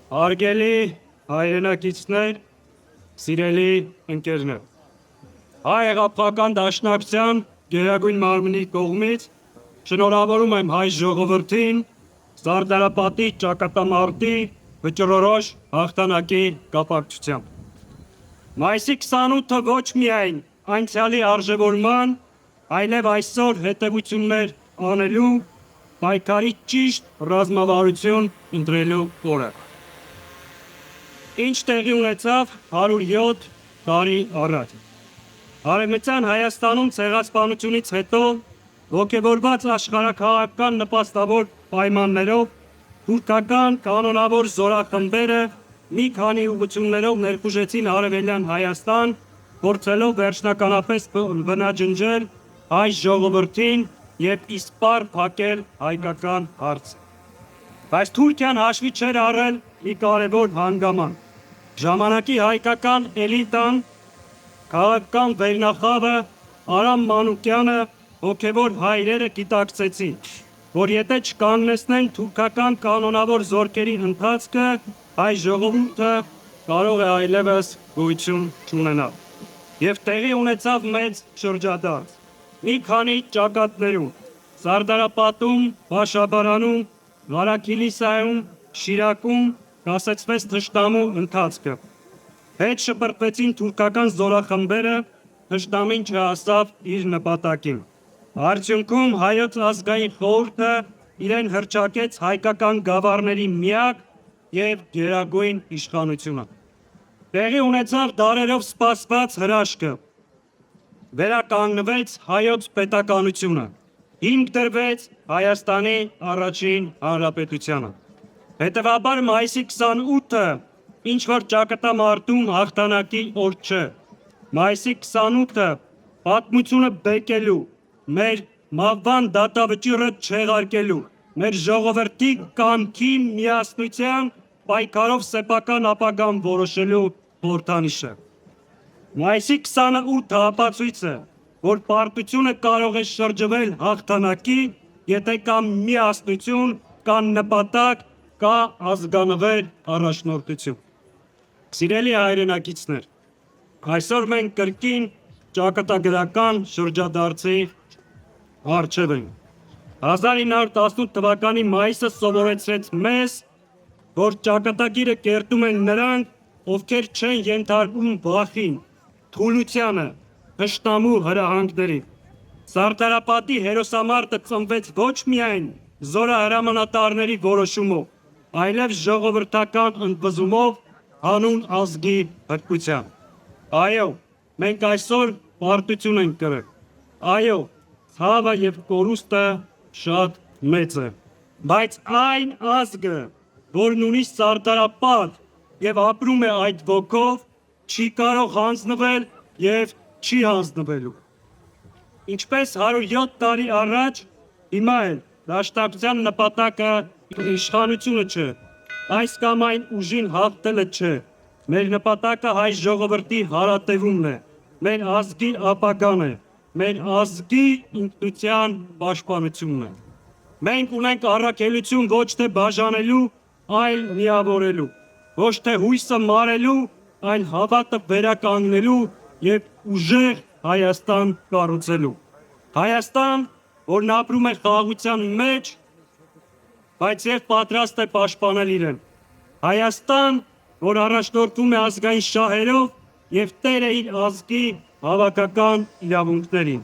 Հարգելի հայրենակիցներ, սիրելի ընկերներ, հայ հեղափոխական դաշնակցության գերագույն մարմնի կողմից շնորհավորում եմ հայ ժողովրդին Սարդարապատի ճակատամարտի վճռորոշ հաղթանակի կապակցությամբ։ Մայիսի 28-ը ոչ միայն անցյալի արժևորման, այլև այսօր հետևություններ անելու պայքարի ճիշտ ռազմավարություն ընտրելու օրը։ Ինչ տեղի ունեցավ 107 տարի առաջ։ Արևմտյան Հայաստանում ցեղասպանությունից հետո ոգևորված աշխարհաքաղաքական նպաստավոր պայմաններով թուրքական կանոնավոր զորախմբերը մի քանի ուղղություններով ներխուժեցին Արևելյան Հայաստան, փորձելով վերջնականապես բնաջնջել հայ ժողովրդին եւ իսպառ փակել հայկական հարցը։ Բայց Թուրքիան հաշվի չէր առել մի կարևոր հանգամանք։ Ժամանակի հայկական էլիտան, քաղաքական վերնախավը Արամ Մանուկյանը, հոգևոր հայրերը գիտակցեցին, որ եթե չկանգնեցնեն թուրքական կանոնավոր զորքերի ընթացքը, հայ ժողովուրդը կարող է այլևս գոյություն չունենալ։ Եվ տեղի ունեցավ մեծ շրջադարձ։ Մի քանի ճակատներում, Սարդարապատում, Բաշաբարանում, Ղարաքիլիսայում, Շիրակում կասեցվեց թշնամու ընթացքը։ Հետ շպրտվեցին թուրքական զորախմբերը, թշնամին չհասավ իր նպատակին։ Արդյունքում հայոց ազգային խորհուրդը իրեն հռչակեց հայկական գավառների միակ եւ գերագույն իշխանությունը։ Տեղի ունեցավ դարերով սպասված հրաշքը։ Վերականգնվեց հայոց պետականությունը։ Հիմք դրվեց Հայաստանի առաջին հանրապետությանը։ Հետևաբար մայիսի 28-ը ինչ որ ճակատամարտում հաղթանակի օր չէ։ Մայիսի 28-ը պատմությունը բեկելու, մեր մահվան դատավճիռը չեղարկելու, մեր ժողովրդի կամքի միասնության պայքարով սեփական ապագան որոշելու խորհրդանիշը։ Մայիսի 28-ը ապացույց է, որ պարտությունը կարող է շրջվել հաղթանակի, եթե կա միասնություն, կա նպատակ, կա ազգանվեր առաջնորդություն։ Սիրելի հայրենակիցներ, այսօր մենք կրկին ճակատագրական շրջադարձի առջև ենք։ 1918 թվականի մայիսը սովորեցրեց մեզ, որ ճակատագիրը կերտում են նրանք, ովքեր չեն ենթարկվում վախին, թուլությանը, թշնամու հրահանգներին։ Սարդարապատի հերոսամարտը ծնվեց ոչ միայն զորահրամանատարների որոշումով, այլև ժողովրդական ընդվզումով, հանուն ազգի հրկությամբ։ Այո, մենք այսօր պարտություն ենք կրել։ Այո, ցավը եւ կորուստը շատ մեծ է։ Բայց այն ազգը, որն ունի Սարդարապատ եւ ապրում է այդ ոգով, չի կարող հանձնվել եւ չի հանձնվելու։ Ինչպես 107 տարի առաջ, հիմա էլ դաշնակցության նպատակը իշխանությունը չէ, այս կամ այն ուժին հաղթելը չէ, մեր նպատակը հայ ժողովրդի հարատևումն է, մեր ազգի ապագան է, մեր ազգի ինքնության պաշտպանությունն է։ Մենք ունենք առաքելություն ոչ թե բաժանելու, այլ միավորելու, ոչ թե հույսը մարելու, այլ հավատը վերականգնելու եւ ուժեղ Հայաստան կառուցելու։ Հայաստան, որն ապրում է խաղաղության մեջ, բայց եւ պատրաստ է պաշտպանել իրեն։ Հայաստան, որ առաջնորդվում է ազգային շահերով եւ տեր է իր ազգի հավաքական իրավունքներին։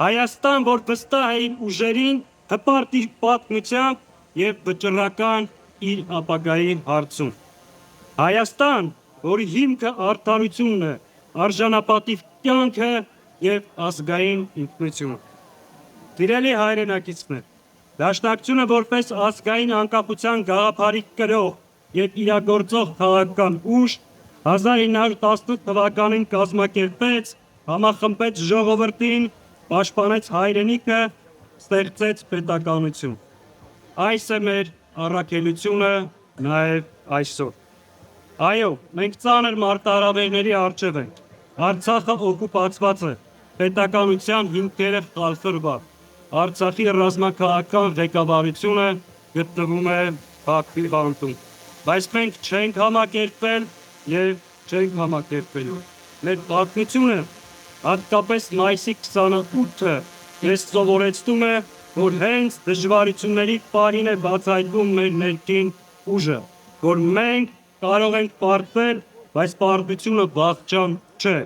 Հայաստան, որ վստահ է իր ուժերին, հպարտ իր պատմությամբ եւ վճռական իր ապագայի հարցում։ Հայաստան, որի հիմքը արդարությունն է, արժանապատիվ կյանքը եւ ազգային ինքնությունը։ Սիրելի հայրենակիցներ, դաշնակցությունը որպես ազգային անկախության գաղափարի կրող եւ իրագործող քաղաքական ուժ 1918 թվականին կազմակերպեց, համախմբեց ժողովրդին, պաշտպանեց հայրենիքը, ստեղծեց պետականություն։ Այս է մեր առաքելությունը նաեւ այսօր։ Այո, մենք ծանր մարտահրավերների առջև ենք։ Արցախը օկուպացված է, պետականության հիմքերը խալխլված։ Արցախի ռազմաքաղաքական ղեկավարությունը գտնվում է Բաքվի բանտում։ բայց մենք չենք համակերպվել եւ չենք համակերպելու։ Մեր պատմությունը, հատկապես մայիսի 28-ը, ես սովորեցնում է, որ հենց դժվարությունների պահին է բացահայտվում մեր ներքին ուժը, որ մենք կարող ենք պարտվել, բայց պարտությունը վախճան չէ։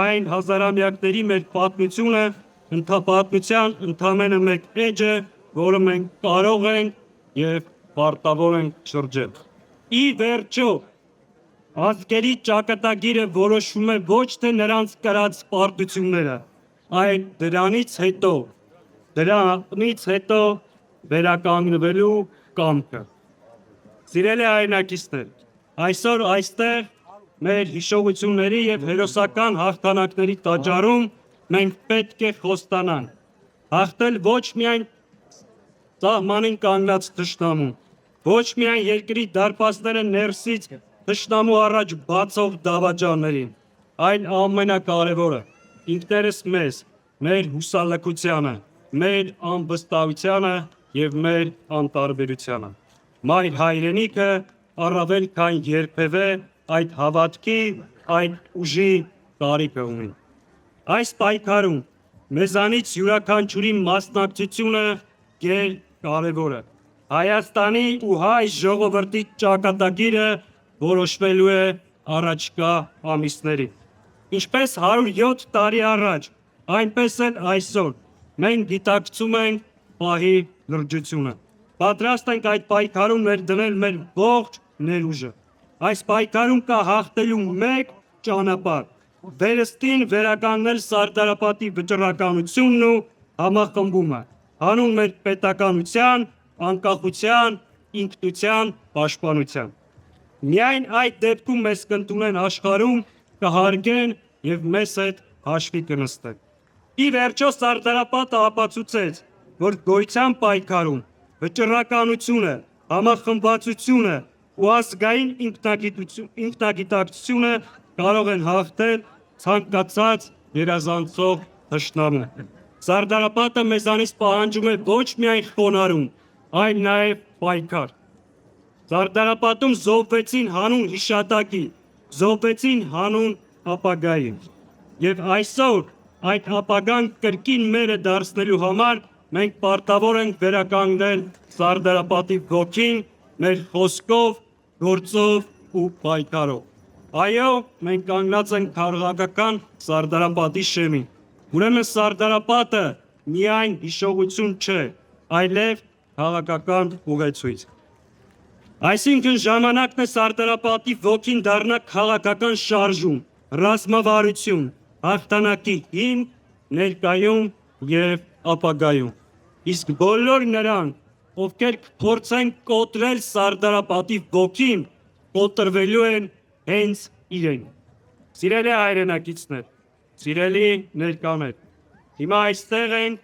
Այն հազարամյակների մեր պատմությունը պատմության ընդամենը մեկ էջ է, որը մենք կարող ենք եւ պարտավոր ենք շրջել։ Ի վերջո, ազգերի ճակատագիրը որոշում է ոչ թե նրանց կրած պարտությունները, այլ դրանից հետո վերականգնվելու կամքը։ Սիրելի հայրենակիցներ, այսօր այստեղ մեր հիշողությունների եւ հերոսական հաղթանակների տաճարում մենք պետք է խոստանանք հաղթել ոչ միայն սահմանին կանգնած թշնամուն, ոչ միայն երկրի դարպասները ներսից թշնամու առաջ բացող դավաճաններին, այլ ամենակարևորը ինքներս մեզ, մեր հուսալքությանը, մեր անվստահությանը եւ մեր անտարբերությանը։ Մայր հայրենիքը առավել քան երբևէ այդ հավատքի, այդ ուժի կարիք ունի։ Այս պայքարում մեզանից յուրաքանչյուրի մասնակցությունը կարևոր է։ Հայաստանի ու հայ ժողովրդի ճակատագիրը որոշվելու է առաջկա ամիսներին։ Ինչպես 107 տարի առաջ, այնպես էլ այսօր մենք գիտակցում ենք պահի լրջությունը։ Պատրաստ ենք այդ պայքարում ներդնել մեր ողջ ներուժը։ Այս պայքարում կա հաղթելու մեկ ճանապարհ՝ վերստին վերականգնել Սարդարապատի վճռականությունն ու համախմբումը, հանուն մեր պետականության, անկախության, ինքնության պաշտպանության։ Միայն այդ դեպքում մեզ կընդունեն աշխարհում, կհարգեն եւ մեզ հետ հաշվի կնստեն։ Ի վերջո Սարդարապատը ապացուցեց, որ գոյության պայքարում վճռականությունը, համախմբվածությունը ու ազգային ինքնագիտակցությունը կարող են հաղթել ցանկացած գերազանցող թշնամու։ Սարդարապատը մեզանից պահանջում է ոչ միայն խոնարհում, այլ նաև պայքար։ Սարդարապատում զոհվեցին հանուն հիշատակի, զոհվեցին հանուն ապագայի։ Եվ այսօր այդ ապագան կրկին մերը դարձնելու համար մենք պարտավոր ենք վերականգնել Սարդարապատի ոգին մեր խոսքով, գործով ու պայքարով։ Այո, մենք կանգնած ենք քաղաքական Սարդարապատի շեմին։ Ուրեմն Սարդարապատը միայն հիշողություն չէ, այլև քաղաքական ուղեցույց։ Այսինքն ժամանակն է Սարդարապատի ոգին դառնա քաղաքական շարժում, ռազմավարություն, հաղթանակի հիմք ներկայում եւ ապագայում։ Իսկ բոլոր նրանք, ովքեր փորձեն կոտրել Սարդարապատի ոգին, կոտրվելու են հենց իրեն։ Սիրելի հայրենակիցներ, սիրելի ներկաներ, հիմա այստեղ ենք,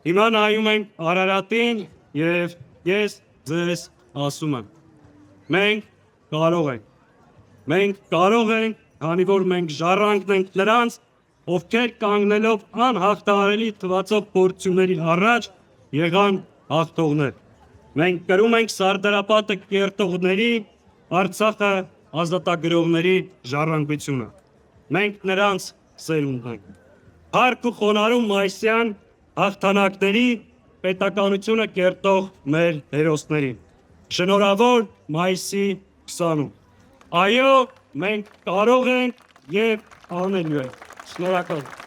հիմա նայում ենք Արարատին եւ ես ձեզ ասում եմ. մենք կարող ենք, քանի որ մենք ժառանգն ենք նրանց, ովքեր կանգնելով անհաղթահարելի թվացող փորձությունների առաջ եղան հաղթողներ։ Մենք կրում ենք Սարդարապատը կերտողների, Արցախը ազատագրողների ժառանգությունը։ Մենք նրանց սերունդն ենք։ Փառք ու խոնարհում մայիսյան հաղթանակների պետականությունը կերտող մեր հերոսներին։ Շնորհավոր մայիսի 28։ Այո, մենք կարող ենք եւ անելու ենք։ Շնորհակալ եմ։